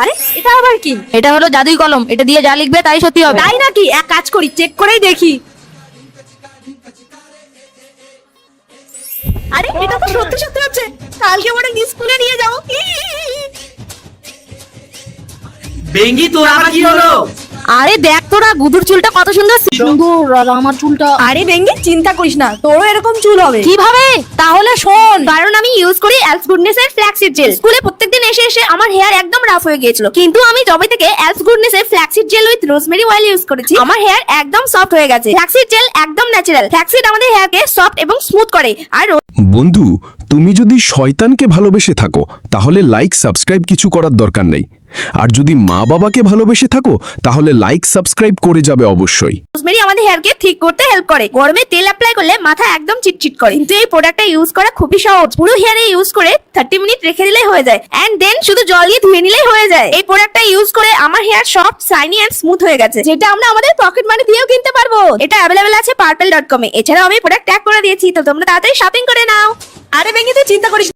আরে এটা আবার কি? এটা হলো জাদুই কলম, এটা দিয়ে যা লিখবে তাই সত্যি হবে। তাই নাকি? এক কাজ করি, চেক করেই দেখি। আরে এটা তো সত্যি সত্যি হচ্ছে। কালকে মনে স্কুলে নিয়ে যাবো। বেঙ্গি তোর আবার কি হলো? আরে দেখ তোরা, গুদুর চুলটা কত সুন্দর সুন্দর, আর আমার চুলটা। আরে বেঙ্গি, চিন্তা করিস না, তোরও এরকম চুল হবে। কিভাবে? তাহলে শোন। কারণ আমি ইউজ করি এলস গুডনেস এর ফ্ল্যাক্সিড জেল। স্কুলে প্রত্যেকদিন এসে এসে আমার হেয়ার একদম রাফ হয়ে গিয়েছিল, কিন্তু আমি যবে থেকে এলস গুডনেস এর flaxseed gel with rosemary oil use করেছি, আমার হেয়ার একদম সফট হয়ে গেছে। ফ্ল্যাক্সিড জেল একদম ন্যাচারাল। ফ্ল্যাক্সিড আমাদের হেয়ারকে সফট এবং স্মুথ করে। আর বন্ধু, তুমি যদি শয়তানকে ভালোবেসে থাকো তাহলে লাইক সাবস্ক্রাইব কিছু করার দরকার নেই। আর যদি মা বাবাকে ভালোবেসে থাকো তাহলে লাইক সাবস্ক্রাইব করে যাবে অবশ্যই। রোজমেরি আমাদের হেয়ারকে ঠিক করতে হেল্প করে। গরমে তেল অ্যাপ্লাই করলে মাথা একদম চিটচিট করে, কিন্তু এই প্রোডাক্টটা ইউজ করা খুবই সহজ। পুরো হেয়ারে ইউজ করে 30 মিনিট রেখে দিলেই হয়ে যায়, এন্ড দেন শুধু জল দিয়ে ধুয়ে নিলেই হয়ে যায়। এই প্রোডাক্টটা ইউজ করে আমার hair soft, shiny and smooth হয়ে গেছে, যেটা আমরা আমাদের পকেট মানি দিয়েও কিনতে পারবো। এটা অ্যাভেলেবেল আছে purple.com এ। এছাড়াও আমি প্রোডাক্ট ট্যাগ করে দিয়েছি, তো তোমরা তাড়াতাড়ি শপিং করে নাও। আরে বেঙ্গি, তুই চিন্তা করিস